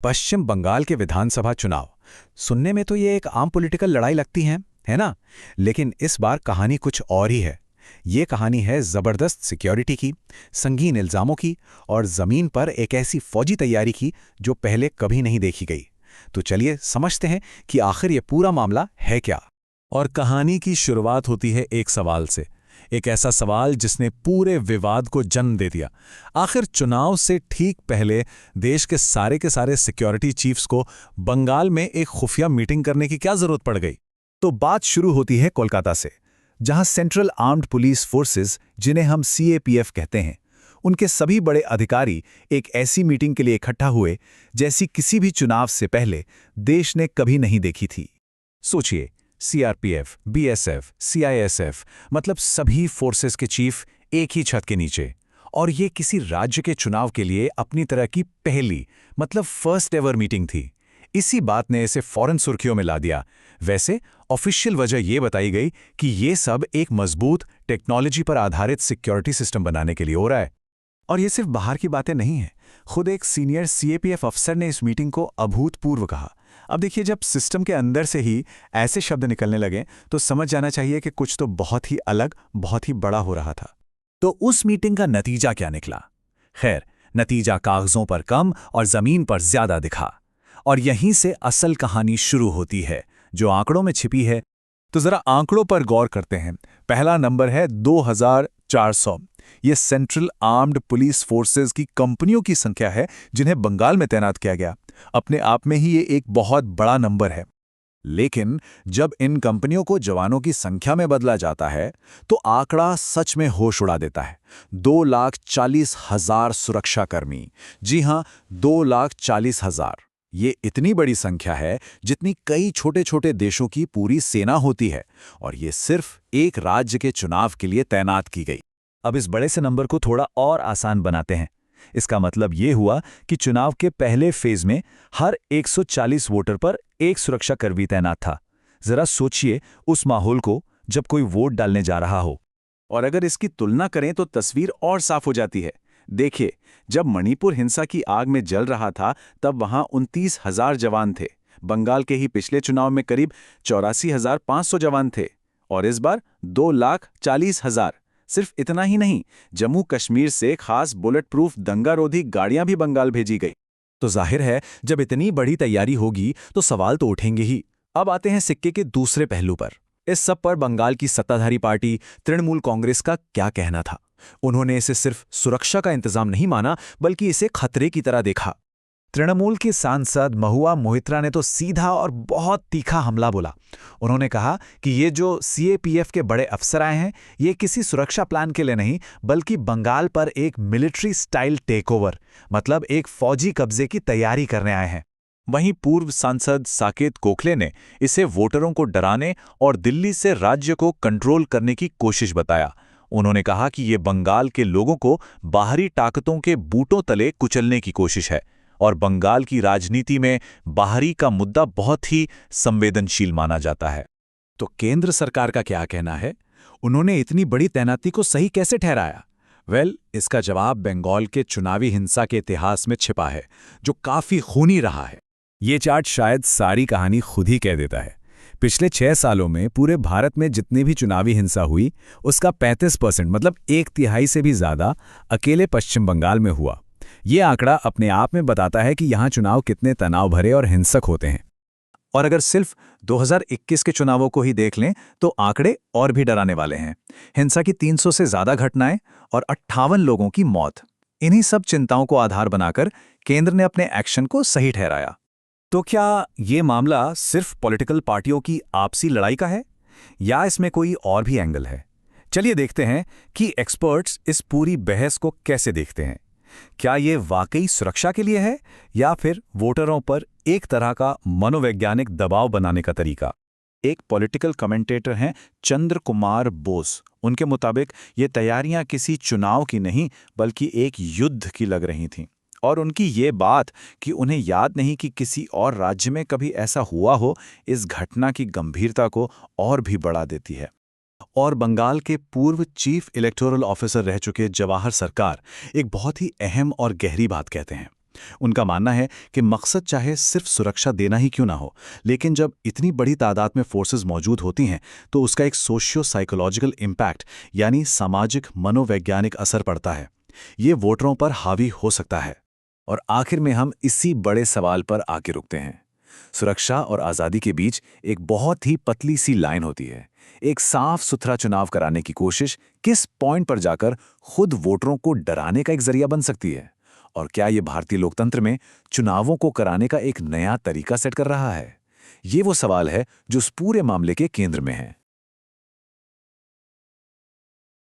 पश्चिम बंगाल के विधानसभा चुनाव सुनने में तो ये एक आम पॉलिटिकल लड़ाई लगती है ना। लेकिन इस बार कहानी कुछ और ही है। ये कहानी है जबरदस्त सिक्योरिटी की, संगीन इल्जामों की और जमीन पर एक ऐसी फौजी तैयारी की जो पहले कभी नहीं देखी गई। तो चलिए समझते हैं कि आखिर ये पूरा मामला है क्या। और कहानी की शुरुआत होती है एक सवाल से, एक ऐसा सवाल जिसने पूरे विवाद को जन्म दे दिया। आखिर चुनाव से ठीक पहले देश के सारे सिक्योरिटी चीफ्स को बंगाल में एक खुफिया मीटिंग करने की क्या जरूरत पड़ गई? तो बात शुरू होती है कोलकाता से, जहां सेंट्रल आर्म्ड पुलिस फोर्सेस, जिन्हें हम CAPF कहते हैं, उनके सभी बड़े अधिकारी एक ऐसी मीटिंग के लिए इकट्ठा हुए जैसी किसी भी चुनाव से पहले देश ने कभी नहीं देखी थी। सोचिए, CRPF, BSF, CISF, मतलब सभी फोर्सेस के चीफ एक ही छत के नीचे। और ये किसी राज्य के चुनाव के लिए अपनी तरह की पहली, मतलब फर्स्ट एवर मीटिंग थी। इसी बात ने इसे फौरन सुर्खियों में ला दिया। वैसे ऑफिशियल वजह ये बताई गई कि ये सब एक मजबूत टेक्नोलॉजी पर आधारित सिक्योरिटी सिस्टम बनाने के लिए हो रहा है। और ये सिर्फ बाहर की बातें नहीं हैं। खुद एक सीनियर CAPF अफसर ने इस मीटिंग को अभूतपूर्व कहा। अब देखिए, जब सिस्टम के अंदर से ही ऐसे शब्द निकलने लगे तो समझ जाना चाहिए कि कुछ तो बहुत ही अलग, बहुत ही बड़ा हो रहा था। तो उस मीटिंग का नतीजा क्या निकला? खैर, नतीजा कागजों पर कम और जमीन पर ज्यादा दिखा। और यहीं से असल कहानी शुरू होती है, जो आंकड़ों में छिपी है। तो जरा आंकड़ों पर गौर करते हैं। पहला नंबर है 2400। ये सेंट्रल आर्म्ड पुलिस फोर्सेस की कंपनियों की संख्या है जिन्हें बंगाल में तैनात किया गया। अपने आप में ही ये एक बहुत बड़ा नंबर है। लेकिन जब इन कंपनियों को जवानों की संख्या में बदला जाता है तो आंकड़ा सच में होश उड़ा देता है। 2,40,000 सुरक्षाकर्मी। जी हां, 2,40,000। ये इतनी बड़ी संख्या है जितनी कई छोटे छोटे देशों की पूरी सेना होती है, और ये सिर्फ एक राज्य के चुनाव के लिए तैनात की गई। अब इस बड़े से नंबर को थोड़ा और आसान बनाते हैं। इसका मतलब ये हुआ कि चुनाव के पहले फेज में हर 140 वोटर पर एक सुरक्षाकर्मी तैनात था। जरा सोचिए उस माहौल को जब कोई वोट डालने जा रहा हो। और अगर इसकी तुलना करें तो तस्वीर और साफ हो जाती है। देखिए, जब मणिपुर हिंसा की आग में जल रहा था तब वहां 29,000 जवान थे। बंगाल के ही पिछले चुनाव में करीब 84,500 जवान थे। और इस बार 2,40,000। सिर्फ इतना ही नहीं, जम्मू कश्मीर से खास बुलेट प्रूफ दंगारोधी गाड़ियां भी बंगाल भेजी गई। तो जाहिर है, जब इतनी बड़ी तैयारी होगी तो सवाल तो उठेंगे ही। अब आते हैं सिक्के के दूसरे पहलू पर। इस सब पर बंगाल की सत्ताधारी पार्टी तृणमूल कांग्रेस का क्या कहना था? उन्होंने इसे सिर्फ सुरक्षा का इंतजाम नहीं माना, बल्कि इसे खतरे की तरह देखा। तृणमूल के सांसद महुआ मोहित्रा ने तो सीधा और बहुत तीखा हमला बोला। उन्होंने कहा कि ये जो CAPF के बड़े अफसर आए हैं, ये किसी सुरक्षा प्लान के लिए नहीं, बल्कि बंगाल पर एक मिलिट्री स्टाइल टेकओवर, मतलब एक फौजी कब्जे की तैयारी करने आए हैं। वहीं पूर्व सांसद साकेत गोखले ने इसे वोटरों को डराने और दिल्ली से राज्य को कंट्रोल करने की कोशिश बताया। उन्होंने कहा कि ये बंगाल के लोगों को बाहरी ताकतों के बूटों तले कुचलने की कोशिश है, और बंगाल की राजनीति में बाहरी का मुद्दा बहुत ही संवेदनशील माना जाता है। तो केंद्र सरकार का क्या कहना है? उन्होंने इतनी बड़ी तैनाती को सही कैसे ठहराया? इसका जवाब बंगाल के चुनावी हिंसा के इतिहास में छिपा है, जो काफी खूनी रहा है। ये चार्ट शायद सारी कहानी खुद ही कह देता है। पिछले 6 सालों में पूरे भारत में जितनी भी चुनावी हिंसा हुई, उसका 35%, मतलब 1/3 से भी ज्यादा, अकेले पश्चिम बंगाल में हुआ। ये आंकड़ा अपने आप में बताता है कि यहाँ चुनाव कितने तनाव भरे और हिंसक होते हैं। और अगर सिर्फ 2021 के चुनावों को ही देख लें तो आंकड़े और भी डराने वाले हैं। हिंसा की 300 से ज्यादा घटनाएं और 58 लोगों की मौत। इन्हीं सब चिंताओं को आधार बनाकर केंद्र ने अपने एक्शन को सही ठहराया। तो क्या ये मामला सिर्फ पॉलिटिकल पार्टियों की आपसी लड़ाई का है, या इसमें कोई और भी एंगल है? चलिए देखते हैं कि एक्सपर्ट्स इस पूरी बहस को कैसे देखते हैं। क्या ये वाकई सुरक्षा के लिए है, या फिर वोटरों पर एक तरह का मनोवैज्ञानिक दबाव बनाने का तरीका? एक पॉलिटिकल कमेंटेटर हैं चंद्र कुमार बोस। उनके मुताबिक ये तैयारियां किसी चुनाव की नहीं, बल्कि एक युद्ध की लग रही थीं। और उनकी ये बात कि उन्हें याद नहीं कि किसी और राज्य में कभी ऐसा हुआ हो, इस घटना की गंभीरता को और भी बढ़ा देती है। और बंगाल के पूर्व चीफ इलेक्टोरल ऑफिसर रह चुके जवाहर सरकार एक बहुत ही अहम और गहरी बात कहते हैं। उनका मानना है कि मकसद चाहे सिर्फ सुरक्षा देना ही क्यों ना हो, लेकिन जब इतनी बड़ी तादाद में फोर्सेस मौजूद होती हैं तो उसका एक सोशियो साइकोलॉजिकल इम्पैक्ट यानी सामाजिक मनोवैज्ञानिक असर पड़ता है। ये वोटरों पर हावी हो सकता है। और आखिर में हम इसी बड़े सवाल पर आके रुकते हैं। सुरक्षा और आज़ादी के बीच एक बहुत ही पतली सी लाइन होती है। एक साफ सुथरा चुनाव कराने की कोशिश किस पॉइंट पर जाकर खुद वोटरों को डराने का एक जरिया बन सकती है? और क्या ये भारतीय लोकतंत्र में चुनावों को कराने का एक नया तरीका सेट कर रहा है? ये वो सवाल है जो इस पूरे मामले के केंद्र में है।